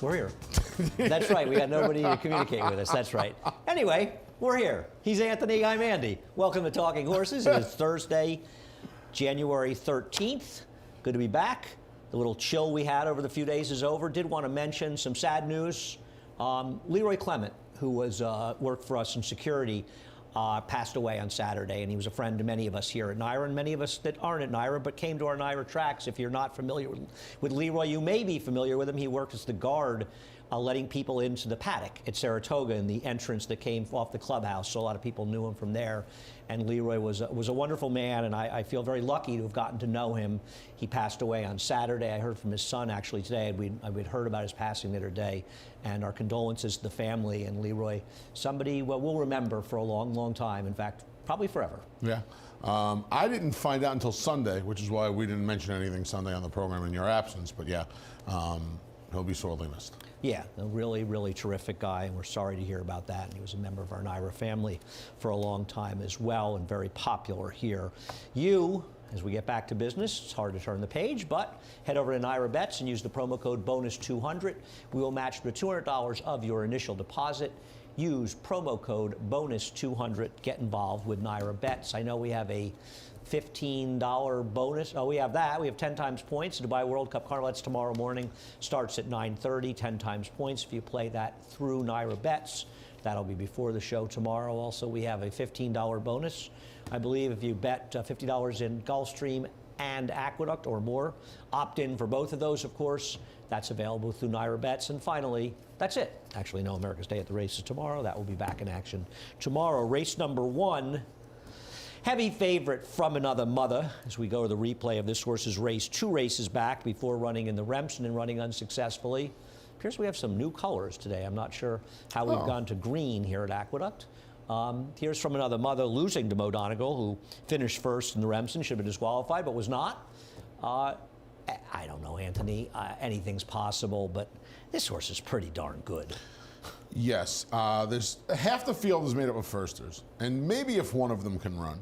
We're here. That's right. We got nobody to communicate with us. That's right. Anyway, we're here. He's Anthony. I'm Andy. Welcome to Talking Horses. It is Thursday, January 13th. Good to be back. The little chill we had over the few days is over. Did want to mention some sad news. Leroy Clement, who was worked for us in security, passed away on Saturday, and he was a friend to many of us here at NYRA, and many of us that aren't at NYRA but came to our NYRA tracks. If you're not familiar with Leroy, you may be familiar with him. He worked as the guard letting people into the paddock at Saratoga in the entrance that came off the clubhouse, so a lot of people knew him from there. And Leroy was a wonderful man, and I feel very lucky to have gotten to know him. He passed away on Saturday. I heard from his son actually today. We'd heard about his passing the other day, and our condolences to the family. And Leroy, somebody we'll remember for a long, long time. In fact, probably forever. Yeah. I didn't find out until Sunday, which is why we didn't mention anything Sunday on the program in your absence. But yeah, he'll be sorely missed. Yeah, a really, really terrific guy, and we're sorry to hear about that. And he was a member of our NYRA family for a long time as well, and very popular here. As we get back to business, it's hard to turn the page, but head over to NYRA Bets and use the promo code BONUS200. We will match the $200 of your initial deposit. Use promo code BONUS200. Get involved with NYRA Bets. I know we have a $15 bonus. Oh, we have that. We have 10 times points. Dubai World Cup Carnival. That's tomorrow morning. Starts at 9:30. 10 times points. If you play that through NYRA Bets, that'll be before the show tomorrow. Also, we have a $15 bonus. I believe if you bet $50 in Gulfstream and Aqueduct or more, opt in for both of those, of course. That's available through NYRA Bets. And finally, that's it. Actually, no, America's Day at the Races tomorrow. That will be back in action tomorrow. Race number 1. Heavy favorite From Another Mother as we go to the replay of this horse's race. 2 races back before running in the Remsen and running unsuccessfully. Appears we have some new colors today. I'm not sure how we've gone to green here at Aqueduct. Here's From Another Mother losing to Mo Donegal, who finished first in the Remsen, should have been disqualified, but was not. I don't know, Anthony. Anything's possible, but this horse is pretty darn good. Yes, there's half the field is made up of firsters, and maybe if one of them can run.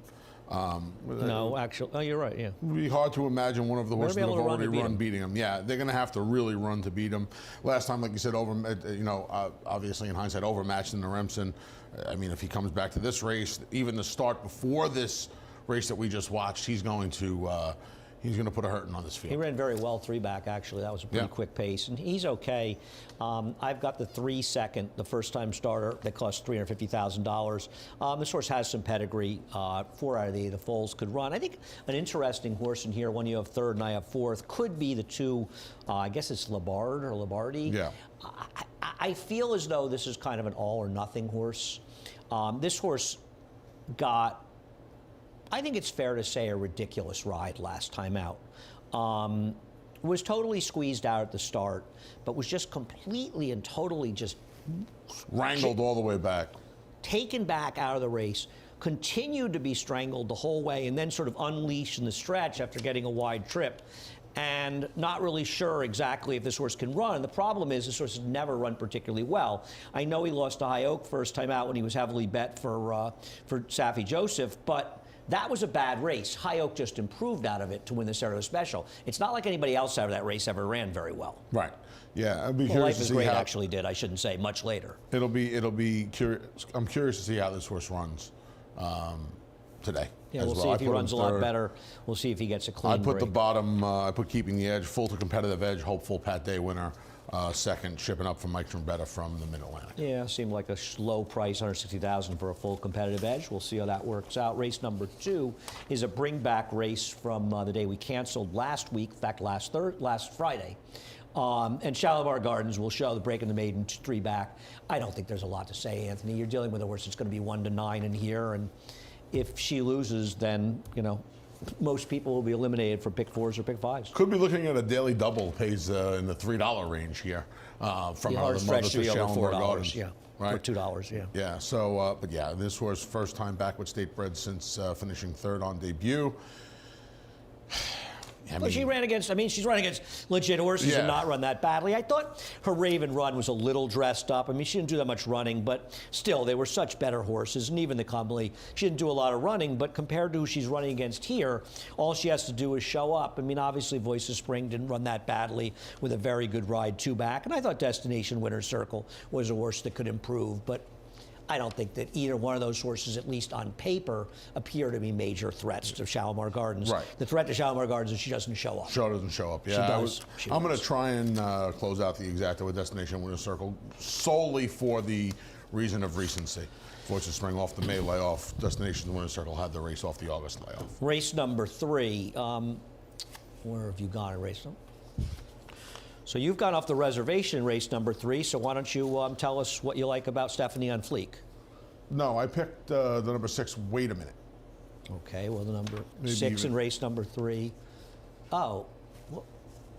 No, actually, you're right. Yeah, it would be hard to imagine one of the horses that have already run beating him. Yeah, they're going to have to really run to beat him. Last time, like you said, obviously in hindsight, overmatched in the Remsen. I mean, if he comes back to this race, even the start before this race that we just watched, he's going to put a hurting on this field. He ran very well 3-back, actually. That was a pretty quick pace, and he's okay. I've got the 3-second, the first-time starter that costs $350,000. This horse has some pedigree. 4 out of the foals could run. I think an interesting horse in here, one you have third and I have fourth, could be the 2, I guess it's Labard or Labardi. Yeah. I feel as though this is kind of an all-or-nothing horse. This horse got, I think it's fair to say, a ridiculous ride last time out. Was totally squeezed out at the start, but was just completely and totally just wrangled all the way back. Taken back out of the race, continued to be strangled the whole way, and then sort of unleashed in the stretch after getting a wide trip. And not really sure exactly if this horse can run. And the problem is this horse has never run particularly well. I know he lost to High Oak first time out when he was heavily bet for Saffie Joseph, but that was a bad race. High Oak just improved out of it to win the Saratoga Special. It's not like anybody else out of that race ever ran very well. Right. Yeah. I'd be curious Life is Great actually did. I shouldn't say much later. It'll be curious. I'm curious to see how this horse runs today. Yeah, we'll see if he runs a lot better. We'll see if he gets a clean I put break. the bottom, I put Keeping the Edge, full to competitive edge, hopeful Pat Day winner. Second, shipping up from Mike Trombetta from the Mid-Atlantic. Yeah, seemed like a low price, $160,000 for a full competitive edge. We'll see how that works out. Race number 2 is a bring-back race from the day we canceled last week, in fact, last Friday. And Shalimar Gardens will show the break in the maiden 3-back. I don't think there's a lot to say, Anthony. You're dealing with a horse that's going to be 1-9 in here, and if she loses, then, most people will be eliminated for pick 4s or pick 5s. Could be looking at a daily double pays in the $3 range here from the mother to Shalimar Gardens. Yeah, right? For $2, yeah. Yeah, so, but yeah, this horse first time back with state bred since finishing third on debut. Well, she ran against, she's run against legit horses and not run that badly. I thought her Raven Run was a little dressed up. She didn't do that much running, but still, they were such better horses. And even the Comely, she didn't do a lot of running, but compared to who she's running against here, all she has to do is show up. Obviously, Voice of Spring didn't run that badly with a very good ride 2 back. And I thought Destination Winner's Circle was a horse that could improve, but I don't think that either one of those horses, at least on paper, appear to be major threats to Shalimar Gardens. Right. The threat to Shalimar Gardens is she doesn't show up. Doesn't show up. Yeah, she does. I'm going to try and close out the exacta with Destination Winner's Circle solely for the reason of recency. Voice of Spring off the May layoff. Destination Winner's Circle had the race off the August layoff. Race number 3. Where have you gone in race number? So you've gone off the reservation in race number 3, so why don't you tell us what you like about Stephanie on Fleek? No, I picked the number 6, Wait a Minute. Okay, well, the number 6 in race number 3. Oh. Well,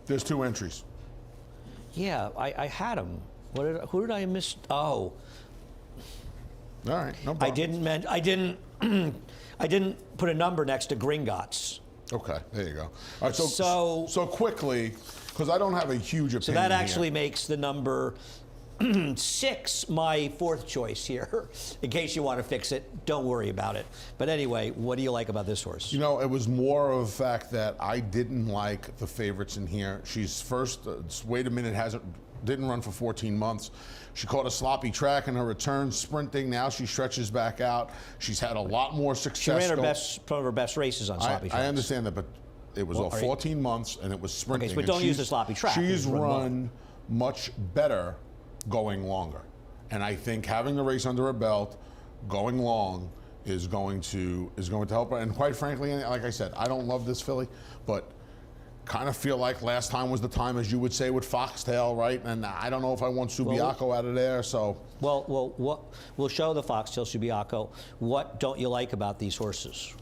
there's 2 entries. Yeah, I had them. Who did I miss? Oh. All right, no problem. I didn't put a number next to Gringotts. Okay, there you go. All right, so quickly, because I don't have a huge opinion. So that actually makes the number 6 my 4th choice here. In case you want to fix it, don't worry about it. But anyway, what do you like about this horse? It was more of the fact that I didn't like the favorites in here. She's first. Wait a Minute didn't run for 14 months. She caught a sloppy track in her return sprinting. Now she stretches back out. She's had a lot more success. She ran some of her best races on sloppy tracks. I understand that, but it was 14 months and it was sprinting. Okay, but don't use the sloppy track. She's run much better going longer. And I think having the race under her belt, going long, is going to help her. And quite frankly, like I said, I don't love this filly, but kind of feel like last time was the time, as you would say, with Foxtail, right? And I don't know if I want Subiaco out of there, so. Well, we'll show the Foxtail Subiaco. What don't you like about these horses?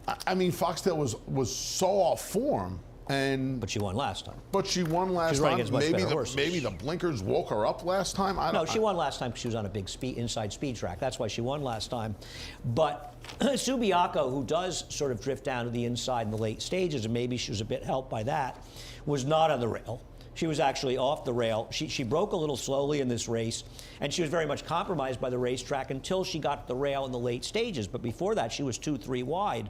Foxtail was so off form, but she won last time. She's running against much better horses. Maybe the blinkers woke her up last time. She won last time because she was on a big inside speed track. That's why she won last time. But Subiaco, who does sort of drift down to the inside in the late stages, and maybe she was a bit helped by that, was not on the rail. She was actually off the rail. She broke a little slowly in this race, and she was very much compromised by the racetrack until she got the rail in the late stages. But before that, she was 2-3 wide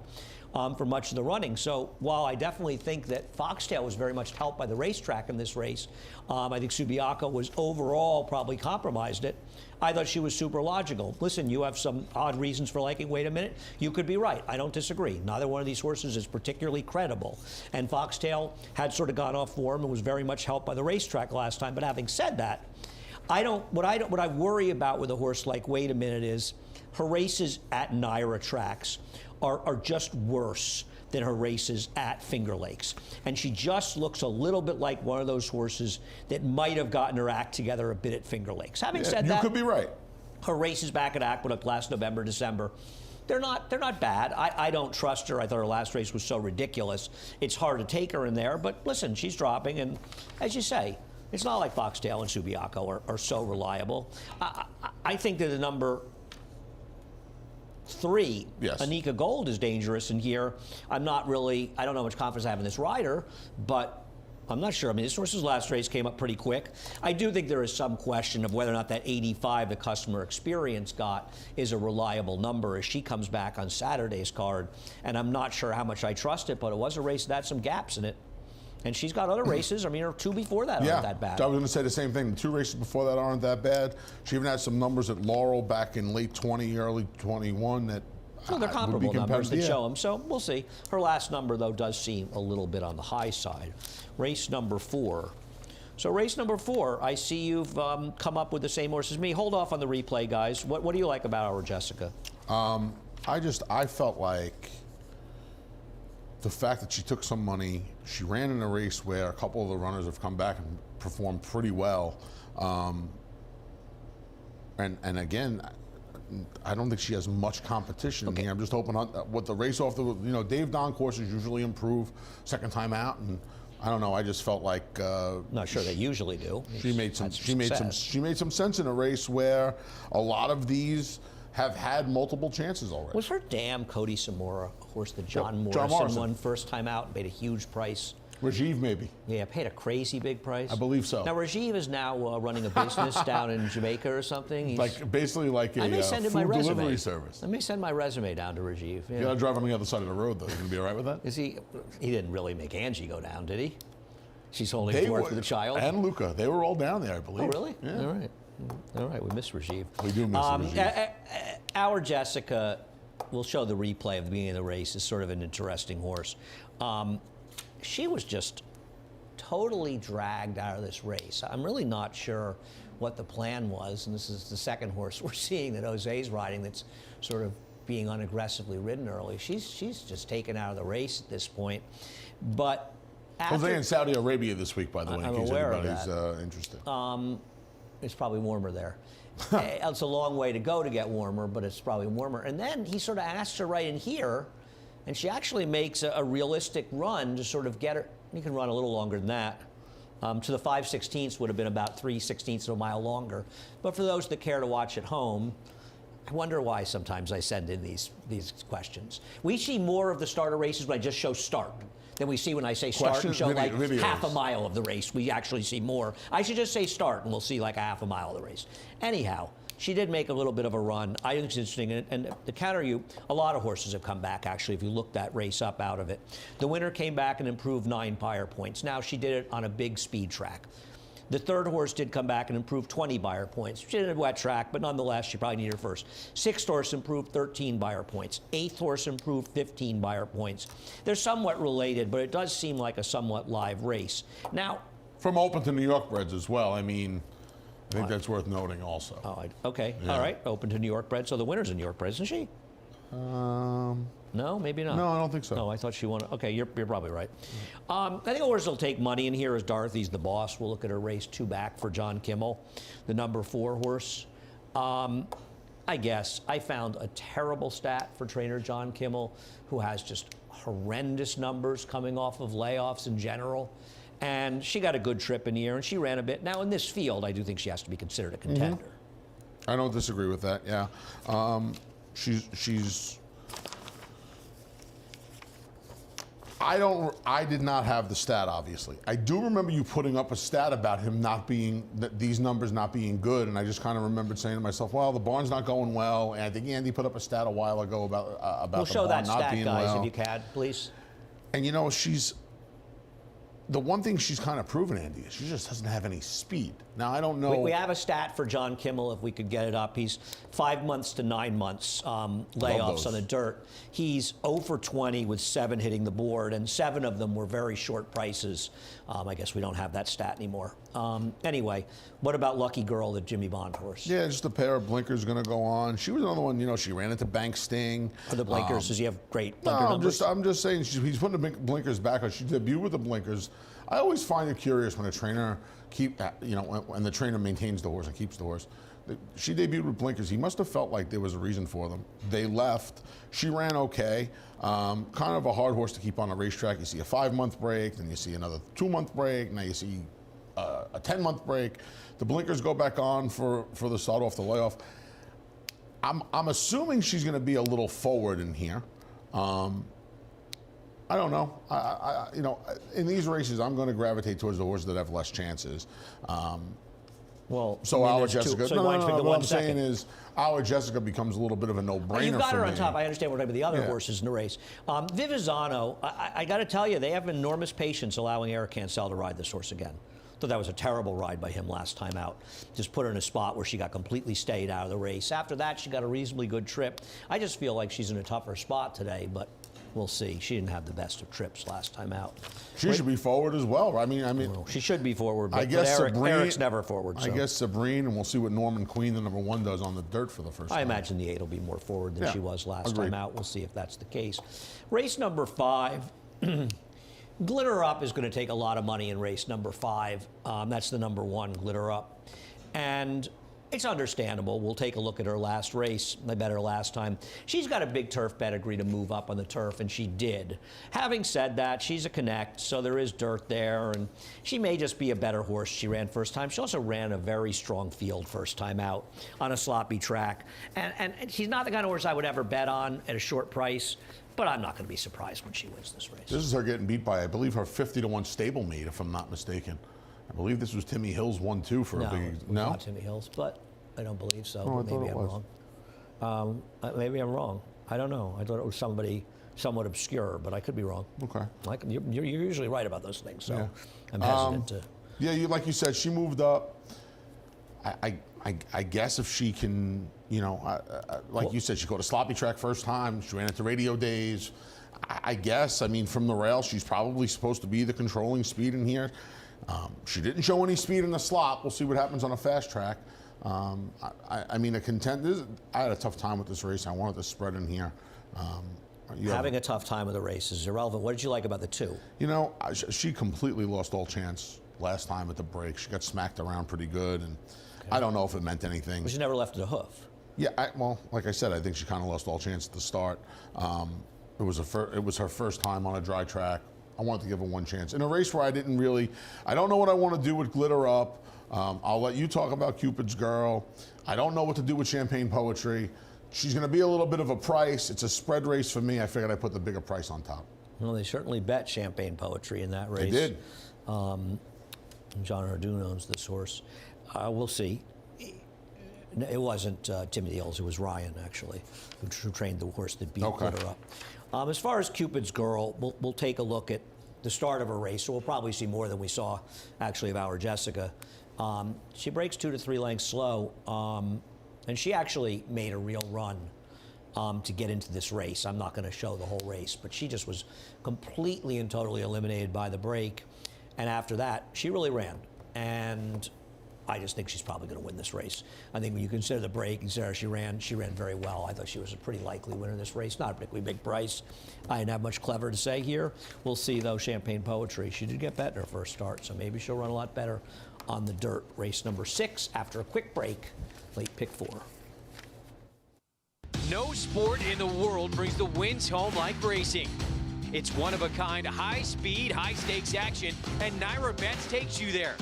for much of the running. So while I definitely think that Foxtail was very much helped by the racetrack in this race, I think Subiaco was overall probably compromised it. I thought she was super logical. Listen, you have some odd reasons for liking Wait a Minute. You could be right. I don't disagree. Neither one of these horses is particularly credible. And Foxtail had sort of gone off form and was very much helped by the racetrack last time. But having said that, what I worry about with a horse like Wait a Minute is her races at NYRA tracks are just worse than her races at Finger Lakes. And she just looks a little bit like one of those horses that might have gotten her act together a bit at Finger Lakes. Having said that, you could be right. Her races back at Aqueduct last November, December, they're not bad. I don't trust her. I thought her last race was so ridiculous. It's hard to take her in there, but listen, she's dropping, and as you say, it's not like Foxtail and Subiaco are so reliable. I think that the number 3, yes. Anika Gold is dangerous in here. I don't know how much confidence I have in this rider, but I'm not sure. This horse's last race came up pretty quick. I do think there is some question of whether or not that 85 the customer experience got is a reliable number as she comes back on Saturday's card. And I'm not sure how much I trust it, but it was a race that had some gaps in it. And she's got other races. Her 2 before that aren't that bad. I was going to say the same thing. The 2 races before that aren't that bad. She even had some numbers at Laurel back in late 20, early 21 that well, they're comparable numbers that show them. So we'll see. Her last number, though, does seem a little bit on the high side. Race number 4. So race number 4, I see you've come up with the same horse as me. Hold off on the replay, guys. What do you like about our Jessica? I felt like the fact that she took some money, she ran in a race where a couple of the runners have come back and performed pretty well. And again, I don't think she has much competition here. I'm just hoping with the race off Dave Don courses usually improve second time out, and I don't know. I just felt like not sure they usually do. She made some sense in a race where a lot of these have had multiple chances already. Was her damn Cody Samora a horse that John John Morrison Morrison. won first time out and paid a huge price? Rajiv, maybe. Yeah, paid a crazy big price. I believe so. Now Rajiv is now running a business down in Jamaica or something. He's, Basically like I may a send him my food resume. delivery service. I may send my resume down to Rajiv. Yeah. You gotta drive on the other side of the road, though. You gonna be all right with that? Is he? He didn't really make Angie go down, did he? She's holding forth for the child. And Luca. They were all down there, I believe. Oh, really? Yeah. All right. All right. We miss Rajiv. We do miss Rajiv. Our Jessica, we'll show the replay of the beginning of the race, is sort of an interesting horse. She was just totally dragged out of this race. I'm really not sure what the plan was, and this is the second horse we're seeing that Jose's riding that's sort of being unaggressively ridden early. She's just taken out of the race at this point. But after, Jose in Saudi Arabia this week, by the way, I'm in case aware of anybody's interested. it's probably warmer there. It's a long way to go to get warmer, but it's probably warmer. And then he sort of asks her right in here, and she actually makes a realistic run to sort of get her. You can run a little longer than that. To the 5/16 would have been about 3/16 of a mile longer. But for those that care to watch at home, I wonder why sometimes I send in these questions. We see more of the starter races when I just show start than we see when I say start and show like videos. half a mile of the race. We actually see more. I should just say start and we'll see like a half a mile of the race. Anyhow, she did make a little bit of a run. I think it's interesting. And to counter you, a lot of horses have come back, actually, if you look that race up out of it. The winner came back and improved 9 Beyer points. Now, she did it on a big speed track. The third horse did come back and improve 20 Beyer points. She did a wet track, but nonetheless, she probably needed her first. Sixth horse improved 13 Beyer points. Eighth horse improved 15 Beyer points. They're somewhat related, but it does seem like a somewhat live race. Now, From Open to New York breds as well. I mean, I think that's worth noting also. Okay, Yeah. all right, Open to New York bred. So the winner's a New York bred, isn't she? No, maybe not. No, I don't think so. No, I thought she won. Okay, you're probably right. I think a horse will take money in here is Dorothy's the Boss. We'll look at her race 2 back for John Kimmel, the number 4 horse. I guess I found a terrible stat for trainer John Kimmel, who has just horrendous numbers coming off of layoffs in general. And she got a good trip in here, and she ran a bit. Now, in this field, I do think she has to be considered a contender. I don't disagree with that. Yeah, she's. I did not have the stat, obviously. I do remember you putting up a stat about him not being, these numbers not being good, and I just kind of remembered saying to myself, well, the barn's not going well, and I think Andy put up a stat a while ago about We'll the show barn that not stat, being guys, well. if you can, please. And you know, the one thing she's kind of proven, Andy, is she just doesn't have any speed. Now, I don't know. We have a stat for John Kimmel, if we could get it up. He's 5 months to 9 months layoffs on the dirt. He's 0 for 20 with 7 hitting the board, and 7 of them were very short prices. I guess we don't have that stat anymore. Anyway, what about Lucky Girl, the Jimmy Bond horse? Yeah, just a pair of blinkers going to go on. She was another one, you know, she ran into Bank Sting. For the blinkers, does he have great No, blinker numbers? I'm just saying he's putting the blinkers back on. She debuted with the blinkers. I always find it curious when a trainer when the trainer maintains the horse and keeps the horse. She debuted with blinkers. He must have felt like there was a reason for them. They left. She ran okay. Kind of a hard horse to keep on a racetrack. You see a 5-month break, then you see another 2-month break. Now you see a 10-month break. The blinkers go back on for the start off the layoff. I'm assuming she's going to be a little forward in here. I don't know. In these races, I'm going to gravitate towards the horses that have less chances. Well, So I mean, our there's Jessica. two, so why don't you pick the what one I'm saying second? is, our Jessica becomes a little bit of a no-brainer. You've got for her on me. top. I understand what we're talking about the other Yeah. horses in the race. Vivizano, I got to tell you, they have enormous patience allowing Eric Cancel to ride this horse again. Thought that was a terrible ride by him last time out. Just put her in a spot where she got completely stayed out of the race. After that, she got a reasonably good trip. I just feel like she's in a tougher spot today, but we'll see. She didn't have the best of trips last time out. She should be forward as well. I mean, Well, she should be forward, but, I guess Eric's never forward. So. I guess Sabrine, and we'll see what Norman Queen, the number 1, does on the dirt for the first time. I imagine the 8 will be more forward than Yeah, she was last agreed. time out. We'll see if that's the case. Race number 5. Glitter Up is going to take a lot of money in race number 5. That's the number 1, Glitter Up. And It's understandable. We'll take a look at her last race. I bet her last time. She's got a big turf pedigree to move up on the turf, and she did. Having said that, she's a Connect, so there is dirt there, and she may just be a better horse. She ran first time. She also ran a very strong field first time out on a sloppy track. And she's not the kind of horse I would ever bet on at a short price, but I'm not going to be surprised when she wins this race. This is her getting beat by, I believe, her 50-1 stablemate, if I'm not mistaken. I believe this was Timmy Hills 1-2 for a big. No, not Timmy Hills, but I don't believe so. Oh, I thought maybe it I'm was. wrong. Maybe I'm wrong. I don't know. I thought it was somebody somewhat obscure, but I could be wrong. Okay. You're usually right about those things, so Yeah. I'm hesitant to. Yeah, like you said, she moved up. I guess if she can, like you said, she got a sloppy track first time. She ran at the radio days. I guess, I mean, from the rail, she's probably supposed to be the controlling speed in here. She didn't show any speed in the slop. We'll see what happens on a fast track. I mean, I had a tough time with this race. I wanted the spread in here. Having a tough time with the race is irrelevant. What did you like about the two? She completely lost all chance last time at the break. She got smacked around pretty good, and I don't know if it meant anything. But she never left a hoof. Yeah, well, like I said, I think she kind of lost all chance at the start. It was her first time on a dry track. I wanted to give her one chance. In a race where I don't know what I want to do with Glitter Up. I'll let you talk about Cupid's Girl. I don't know what to do with Champagne Poetry. She's going to be a little bit of a price. It's a spread race for me. I figured I'd put the bigger price on top. Well, they certainly bet Champagne Poetry in that race. They did. John Hardoon owns this horse. We'll see. It wasn't Timothy Hills. It was Ryan, actually, who trained the horse that beat Glitter Up. As far as Cupid's Girl, we'll take a look at the start of a race, so we'll probably see more than we saw, actually, of Our Jessica. She breaks 2 to 3 lengths slow, and she actually made a real run to get into this race. I'm not going to show the whole race, but she just was completely and totally eliminated by the break. And after that, she really ran. And I just think she's probably going to win this race. I think when you consider the break, consider she ran very well. I thought she was a pretty likely winner in this race. Not a particularly big price. I didn't have much clever to say here. We'll see, though, Champagne Poetry. She did get bet in her first start, so maybe she'll run a lot better on the dirt. Race number 6 after a quick break, late pick 4. No sport in the world brings the wins home like racing. It's one-of-a-kind, high-speed, high-stakes action, and Naira Bets takes you there.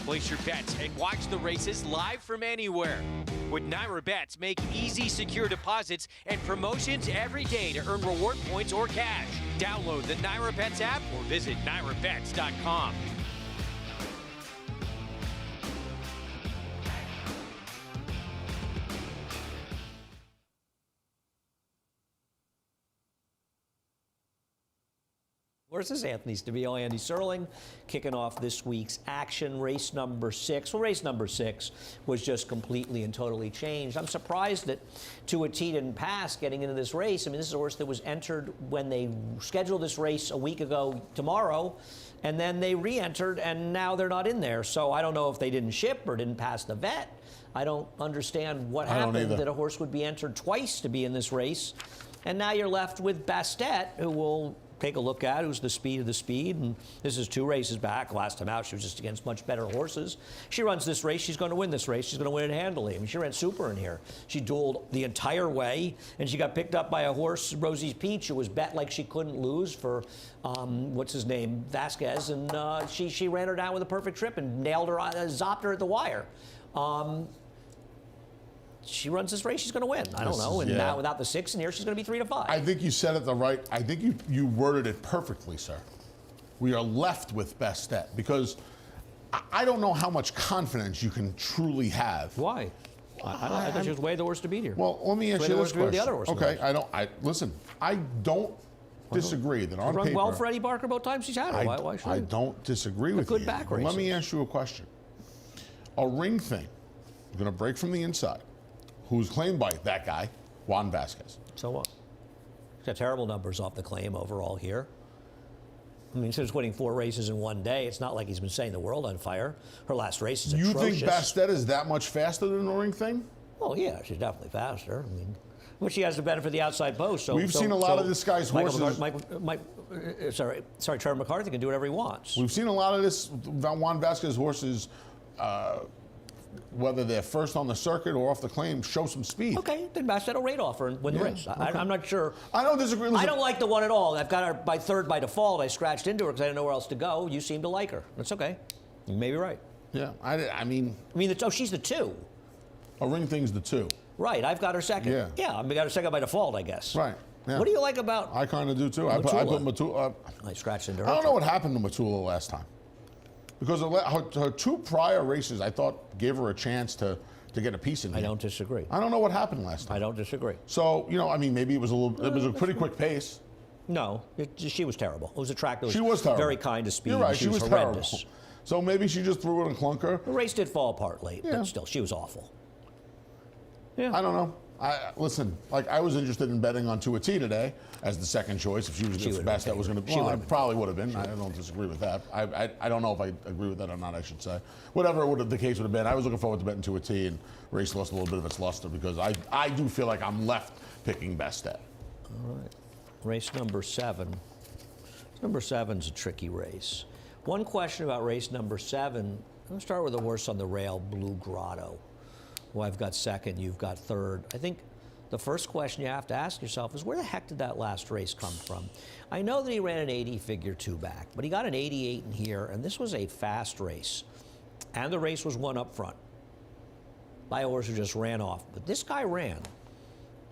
Place your bets and watch the races live from anywhere. With Naira Bets, make easy, secure deposits and promotions every day to earn reward points or cash. Download the Naira Bets app or visit NairaBets.com. This is Anthony Stabile, Andy Serling, kicking off this week's action, race number 6. Well, race number 6 was just completely and totally changed. I'm surprised that Tua T didn't pass getting into this race. I mean, this is a horse that was entered when they scheduled this race a week ago tomorrow, and then they re-entered, and now they're not in there. So I don't know if they didn't ship or didn't pass the vet. I don't understand what happened that a horse would be entered twice to be in this race. And now you're left with Bastet, who will take a look at, who's the speed of the speed, and this is 2 races back. Last time out, she was just against much better horses. She runs this race, she's going to win this race. She's going to win it handily. I mean, she ran super in here. She dueled the entire way, and she got picked up by a horse, Rosie's Peach, who was bet like she couldn't lose for, what's his name, Vasquez, and she ran her down with a perfect trip and nailed her, zopped her at the wire. She runs this race, she's going to win. I don't know. And now without the 6 in here, she's going to be 3 to 5. I think you said it I think you worded it perfectly, sir. We are left with Bastet because I don't know how much confidence you can truly have. Why? I thought she was way the horse to beat here. Well, let me ask you this question. The other horse okay, listen. I don't disagree that on run paper. well for Eddie Barker both times she's had her. Why should I don't disagree with good you. back But let races. me ask you a question. A ring thing, you're going to break from the inside. Who's claimed by that guy, Juan Vasquez. So what? He's got terrible numbers off the claim overall here. I mean, since winning 4 races in one day, it's not like he's been setting the world on fire. Her last race is atrocious. You think Bastet is that much faster than the ring thing? Oh, yeah, she's definitely faster. I mean, but she has the benefit of the outside post. So We've seen a lot of this guy's horses. Trevor McCarthy can do whatever he wants. We've seen a lot of this Juan Vasquez horses whether they're first on the circuit or off the claim, show some speed. Okay, then Bassett will rate off her and win the race. I'm not sure. I don't disagree. Listen, I don't like the one at all. I've got her by third by default. I scratched into her because I didn't know where else to go. You seem to like her. That's okay. You may be right. Yeah, I mean, she's the 2. a ring thing's the 2. Right, I've got her second. Yeah. I've got her second by default, I guess. Right. Yeah. What do you like about? I kind of do too. I put Matula. I scratched into her. I don't know what happened to Matula last time, because her 2 prior races I thought gave her a chance to get a piece in here. I don't disagree. I don't know what happened last time. I don't disagree. So I mean, maybe it was a pretty quick pace. No, she was terrible. It was a track that was, She was terrible. very kind to speed. You're right. She was horrendous. terrible. So maybe she just threw it in a clunker. The race did fall apart late, Yeah. but still, she was awful. Yeah. I don't know. Listen, like I was interested in betting on Tuati today as the second choice. If she was the best, that was going to. Well, I probably would have been. I don't disagree with that. I don't know if I agree with that or not. I should say, whatever the case would have been. I was looking forward to betting Tuati, and race lost a little bit of its luster because I do feel like I'm left picking best at. All right, race number 7. Number 7's a tricky race. One question about race number 7. I'm going to start with the horse on the rail, Blue Grotto. Well, I've got second, you've got third. I think the first question you have to ask yourself is, where the heck did that last race come from? I know that he ran an 80 figure 2 back, but he got an 88 in here, and this was a fast race. And the race was won up front by a horse who just ran off. But this guy ran.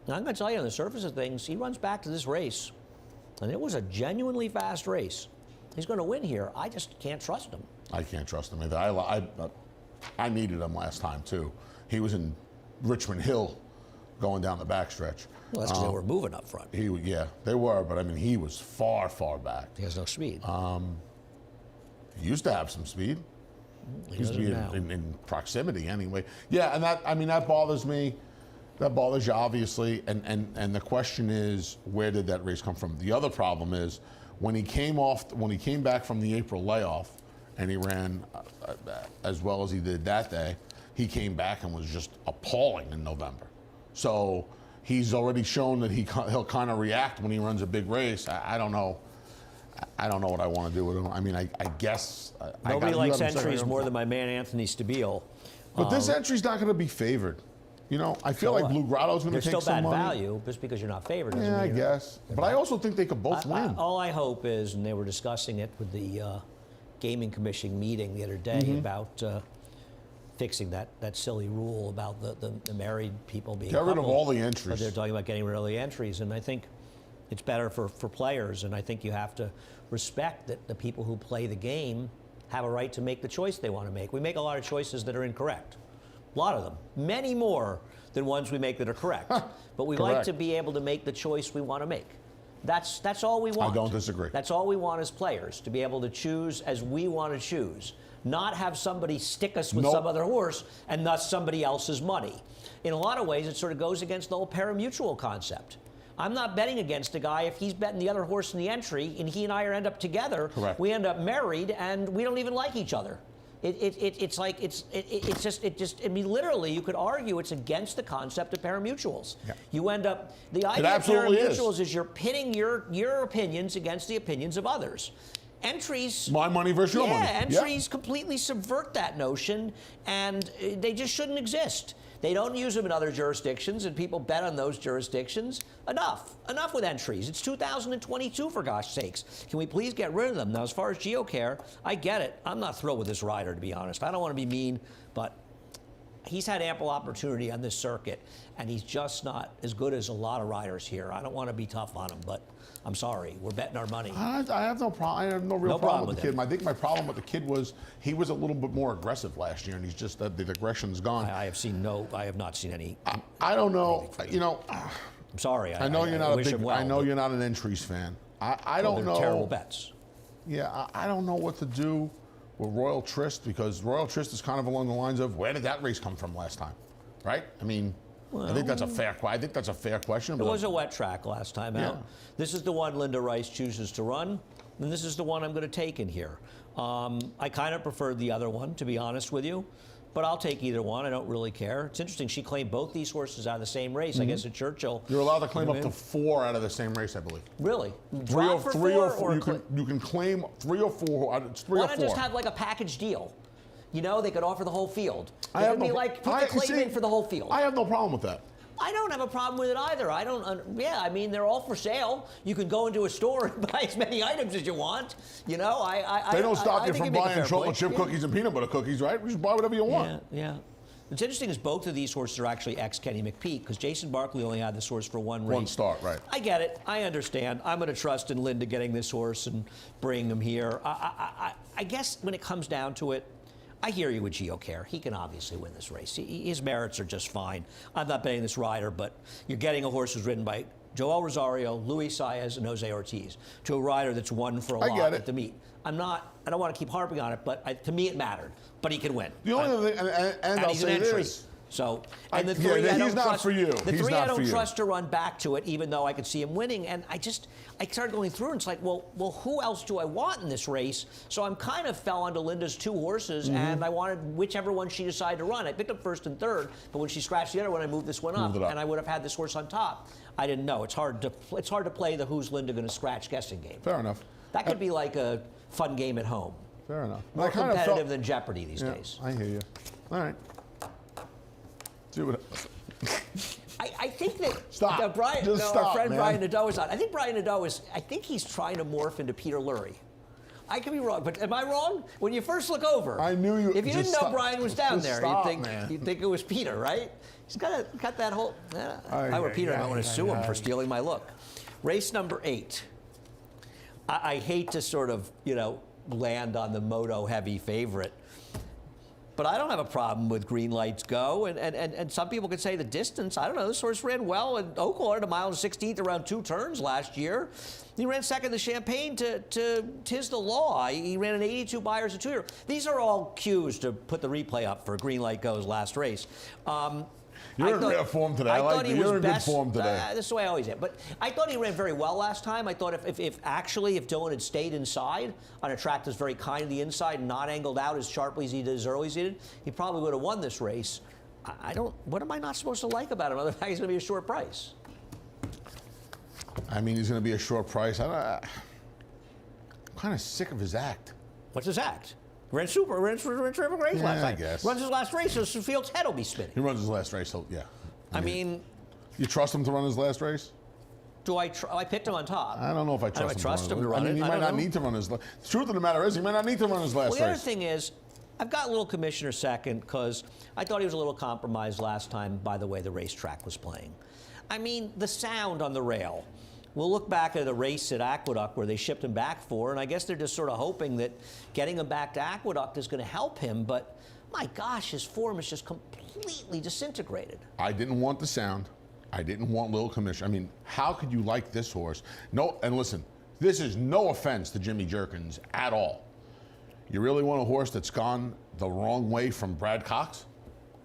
Now, I'm going to tell you, on the surface of things, he runs back to this race, and it was a genuinely fast race. He's going to win here. I just can't trust him. I can't trust him either. I needed him last time too. He was in Richmond Hill going down the backstretch. Well, that's because they were moving up front. Yeah, they were, but I mean, he was far, far back. He has no speed. He used to have some speed. He used to be doesn't now. in proximity anyway. Yeah, and that bothers me. That bothers you, obviously. And the question is, where did that race come from? The other problem is, when he came back from the April layoff, and he ran as well as he did that day, he came back and was just appalling in November. So he's already shown that he'll kind of react when he runs a big race. I don't know. I don't know what I want to do with him. I mean, I guess. Nobody likes entries more than my man Anthony Stabile. But this entry's not going to be favored. I feel like Blue Grotto's going to take some money. They're still bad value, just because you're not favored. Yeah, I guess. But I also think they could both win. All I hope is, and they were discussing it with the Gaming Commission meeting the other day about fixing that silly rule about the married people being Get rid of all the But entries. they're talking about getting rid of the entries, and I think it's better for players, and I think you have to respect that the people who play the game have a right to make the choice they want to make. We make a lot of choices that are incorrect. A lot of them. Many more than ones we make that are correct. But we like to be able to make the choice we want to make. That's all we want. I don't disagree. That's all we want as players, to be able to choose as we want to choose. Not have somebody stick us with some other horse and thus somebody else's money. In a lot of ways, it sort of goes against the whole parimutuel concept. I'm not betting against a guy if he's betting the other horse in the entry and he and I end up together. Correct. We end up married and we don't even like each other. It's just, I mean, literally, you could argue it's against the concept of parimutuels. Yeah. You end up, the idea of parimutuels is you're pitting your opinions against the opinions of others. Entries. My money versus your money. Yeah, entries completely subvert that notion, and they just shouldn't exist. They don't use them in other jurisdictions, and people bet on those jurisdictions. Enough with entries. It's 2022, for gosh sakes. Can we please get rid of them? Now, as far as GeoCare, I get it. I'm not thrilled with this rider, to be honest. I don't want to be mean, but he's had ample opportunity on this circuit, and he's just not as good as a lot of riders here. I don't want to be tough on him, but I'm sorry. We're betting our money. I have no problem. I have no real problem with the kid. I think my problem with the kid was he was a little bit more aggressive last year, and he's just the aggression's gone. I have not seen any. I don't know. I'm sorry. I know you're not a big. Well, I know you're not an entries fan. I don't know. Terrible bets. Yeah, I don't know what to do with Royal Trist, because Royal Trist is kind of along the lines of, where did that race come from last time, right? I mean. Well, I think that's a fair question. It was a wet track last time out. This is the one Linda Rice chooses to run, and this is the one I'm going to take in here. I kind of preferred the other one, to be honest with you, but I'll take either one. I don't really care. It's interesting. She claimed both these horses out of the same race. I guess at Churchill. You're allowed to claim up to 4 out of the same race, I believe. Really? Three or four. You can claim 3 or 4. It's 3 or 4. Why not just have like a package deal? You know, they could offer the whole field. I It have could be no- like, put the claim in for the whole field. I have no problem with that. I don't have a problem with it either. I don't. Yeah, I mean, they're all for sale. You can go into a store and buy as many items as you want. You know, They don't stop I you think from make a buying fair chocolate point. chip cookies and peanut butter cookies, right? You just buy whatever you want. Yeah. What's interesting is both of these horses are actually ex-Kenny McPeek, because Jason Barkley only had this horse for one race. One start, right. I get it. I understand. I'm going to trust in Linda getting this horse and bringing him here. I guess when it comes down to it, I hear you with Gio Care. He can obviously win this race. His merits are just fine. I'm not betting this rider, but you're getting a horse who's ridden by Joel Rosario, Luis Saez, and Jose Ortiz, to a rider that's won for a lot at the meet. I don't want to keep harping on it, but to me it mattered. But he can win. The only thing, and I'll he's an say entry. this. So, and the three I don't he's not trust, for you. The He's three not I for don't you. trust to run back to it, even though I could see him winning. And I started going through, and it's like, well, who else do I want in this race? So I'm kind of fell onto Linda's two horses, and I wanted whichever one she decided to run. I picked up first and third, but when she scratched the other one, I moved this one up, and I would have had this horse on top. I didn't know. It's hard to play the who's Linda going to scratch guessing game. Fair enough. That could be like a fun game at home. Fair enough. More competitive than Jeopardy these days. I hear you. All right. Do it. I think that Stop. Our Stop, friend man. Brian Nadeau is on. I think Brian Nadeau I think he's trying to morph into Peter Lurie. I could be wrong, but am I wrong? When you first look over, I knew you. If you didn't just know stop. Brian was down Just there, stop, you'd think it was Peter, right? He's got that whole. If I were Peter, I might want to sue him for stealing my look. Race number 8. I hate to sort of land on the moto heavy favorite. But I don't have a problem with Green Lights Go, and some people could say the distance. I don't know. This horse ran well in Oaklawn at a mile and 16th around 2 turns last year. He ran second the Champagne to Tis the Law. He ran an 82 Buyers a 2-year. These are all cues to put the replay up for Green Light Go's last race. You're in rare form today. I like you. You're in good form today. This is the way I always am. But I thought he ran very well last time. I thought if Dylan had stayed inside on a track that's very kind to the inside and not angled out as sharply as he did, as early as he did, he probably would have won this race. What am I not supposed to like about him other than he's going to be a short price? I mean, he's going to be a short price. I'm kind of sick of his act. What's his act? Ran terrific race last night. I guess. Runs his last race, so Field's head will be spinning. He runs his last race, so yeah. I mean, you trust him to run his last race? do I picked him on top. I don't know if I trust him. To run I mean, it. he might not need to run his. The truth of the matter is, he might not need to run his last race. Well, the other thing is, I've got a little Commissioner second because I thought he was a little compromised last time by the way the racetrack was playing. I mean, the sound on the rail. We'll look back at a race at Aqueduct where they shipped him back for, and I guess they're just sort of hoping that getting him back to Aqueduct is going to help him, but my gosh, his form is just completely disintegrated. I didn't want the sound. I didn't want Little Commissioner. I mean, how could you like this horse? No, and listen, this is no offense to Jimmy Jerkins at all. You really want a horse that's gone the wrong way from Brad Cox?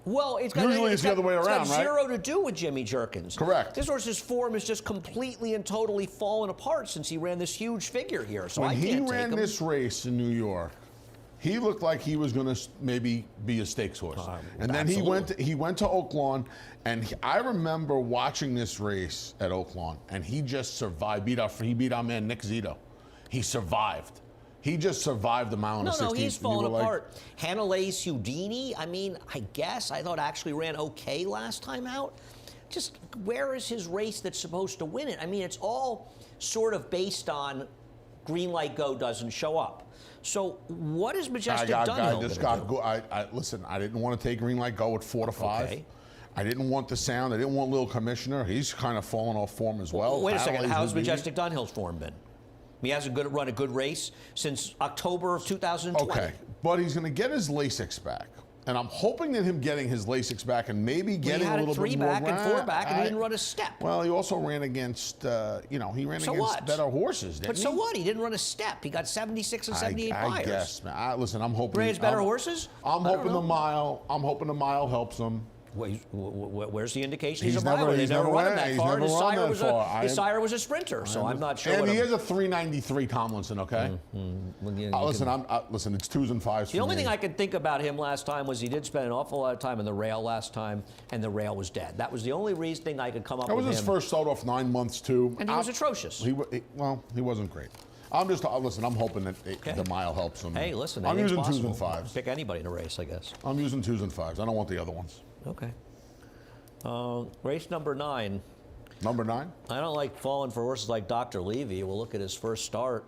Well, it's got the other way around, right? It's got zero to do with Jimmy Jerkins. Correct. This horse's form has just completely and totally fallen apart since he ran this huge figure here. So When I can't he take ran him. this race in New York, he looked like he was going to maybe be a stakes horse. And then he went to Oaklawn, and I remember watching this race at Oaklawn, and he just survived. He beat our man Nick Zito. He survived. He just survived the mile and a 16th. No, he's fallen apart. Hanalei Houdini, I mean, I guess. I thought actually ran okay last time out. Just where is his race that's supposed to win it? I mean, it's all sort of based on Green Light Go doesn't show up. So what is Majestic Dunhill going to do? Listen, I didn't want to take Green Light Go at 4 to 5. Okay. I didn't want the sound. I didn't want Little Commissioner. He's kind of fallen off form as well. Wait a second. Hanalei How's Houdini. Majestic Dunhill's form been? He hasn't run a good race since October of 2020. Okay, but he's going to get his Lasix back. And I'm hoping that him getting his Lasix back and maybe getting a little bit more. He had a 3 back and 4 back, and he didn't run a step. Well, he also ran against, he ran against better horses, didn't he? But so what? He didn't run a step. He got 76 and 78 Buyers. I guess, man. Listen, I'm hoping. Ran better horses? I'm hoping the mile. I'm hoping the mile helps him. Where's the indication he's a never- mile? They he's never never run him ran- that he's far. never run that far. His sire was a sprinter, so I'm not sure. And he is a 393 Tomlinson, okay? Listen, it's 2s and 5s. The only thing I could think about him last time was he did spend an awful lot of time on the rail last time, and the rail was dead. That was the only thing I could come up with. That was his first start off 9 months too, and he was atrocious. He wasn't great. listen. I'm hoping that the mile helps him. Hey, listen, I'm using anything's 2s and possible. 5s. Pick anybody in a race, I guess. I'm using 2s and 5s. I don't want the other ones. Okay. Race number 9. Number 9. I don't like falling for horses like Dr. Levy. We'll look at his first start,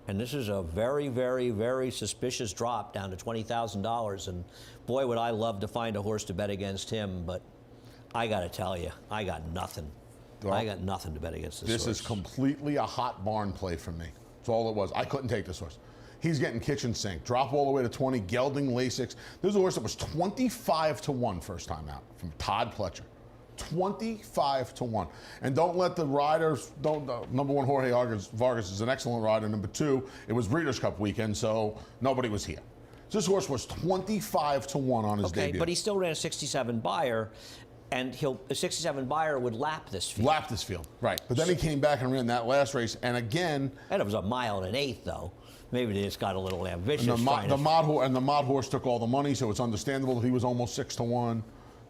and this is a very, very, very suspicious drop down to $20,000. And boy, would I love to find a horse to bet against him, but I got to tell you, I got nothing. Well, I got nothing to bet against this horse. This is completely a hot barn play for me. That's all it was. I couldn't take this horse. He's getting kitchen sink. Drop all the way to 20. Gelding Lasix. This is a horse that was 25 to 1 first time out from Todd Pletcher. 25 to 1. And don't let the riders, number 1, Jorge Vargas is an excellent rider. Number 2, it was Breeders' Cup weekend, so nobody was here. This horse was 25 to 1 on his debut. But he still ran a 67 buyer, and a 67 buyer would lap this field. Lap this field, right. But then he came back and ran that last race, and again... And it was a mile and an eighth, though. Maybe they just got a little ambitious. The mod horse took all the money, so it's understandable that he was almost 6 to 1.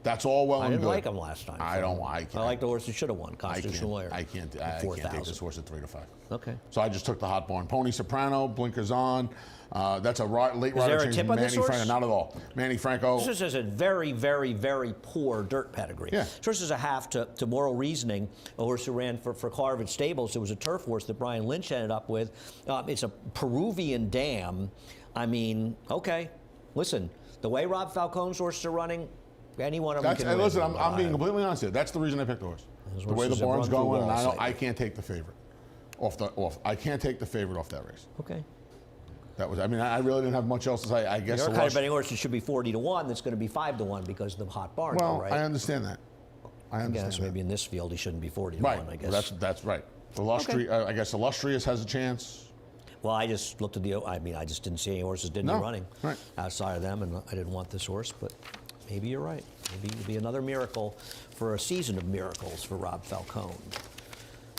That's all well and good. I didn't like him last time. I like the horse who should have won, Constitutional Lawyer. I can't take this horse at 3 to 5. Okay. So I just took the hot barn. Pony Soprano, blinkers on. That's a late rider there a change tip from on Manny this horse? Franco. Not at all. Manny Franco. This is a very, very, very poor dirt pedigree. Yeah. This horse is a half to Moral Reasoning, a horse who ran for Carvin Stables. It was a turf horse that Brian Lynch ended up with. It's a Peruvian dam. I mean, okay. Listen, the way Rob Falcone's horses are running, any one of them can win. Listen, I'm being completely honest here. That's the reason I picked the horse. The way the barn's going, and I can't take the favorite I can't take the favorite off that race. Okay. That was. I mean, I really didn't have much else to say. I guess You're kind of betting horse that should be 40 to 1. That's going to be 5 to 1 because of the hot barn. Well, right? I understand that. I understand. Yeah, so maybe in this field he shouldn't be 40 to right. 1. I guess. Well, that's right. I guess Illustrious has a chance. Well, I just looked at I just didn't see any horses running outside of them, and I didn't want this horse, but maybe you're right. Maybe it'll be another miracle for a season of miracles for Rob Falcone.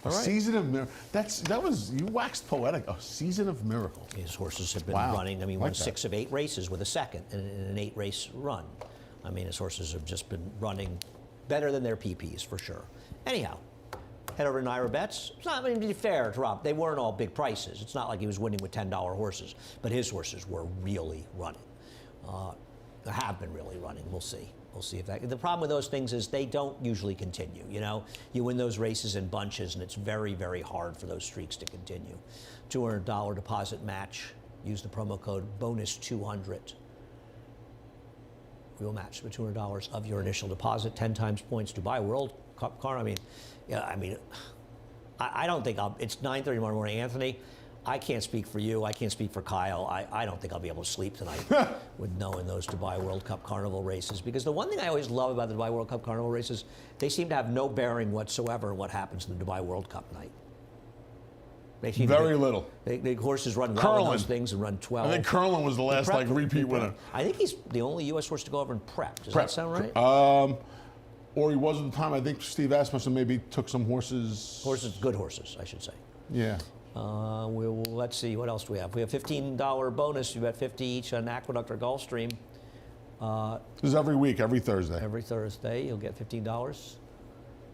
A season of miracles. You waxed poetic. A season of miracles. His horses have been running. I mean, won 6 of 8 races with a second in an 8-race run. I mean, his horses have just been running better than their PPs for sure. Anyhow, head over to NYRA Bets. It's not, I mean, to be fair to Rob, they weren't all big prices. It's not like he was winning with $10 horses, but his horses were really running. Have been really running. We'll see. We'll see if that. The problem with those things is they don't usually continue. You know, you win those races in bunches, and it's very, very hard for those streaks to continue. $200 deposit match. Use the promo code BONUS200. We will match the $200 of your initial deposit. 10 times points Dubai World Cup car. I mean, I don't think it's 9:30 tomorrow morning, Anthony. I can't speak for you. I can't speak for Kyle. I don't think I'll be able to sleep tonight with knowing those Dubai World Cup Carnival races. Because the one thing I always love about the Dubai World Cup Carnival races, they seem to have no bearing whatsoever on what happens in the Dubai World Cup night. Very little. The horses run well in those things and run 12. I think Curlin was the last repeat winner. I think he's the only U.S. horse to go over and prep. Does that sound right? Or he was at the time. I think Steve Asmussen maybe took some horses. Good horses, I should say. Yeah. Let's see, what else do we have? We have $15 bonus. You bet 50 each on Aqueduct or Gulfstream. This is every week, every Thursday. Every Thursday, you'll get $15.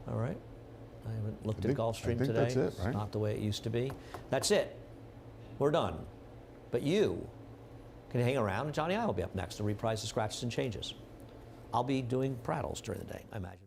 All right. I haven't looked at Gulfstream today. That's it, right? It's not the way it used to be. That's it. We're done. But you can hang around, and Johnny I will be up next to reprise the scratches and changes. I'll be doing prattles during the day, I imagine.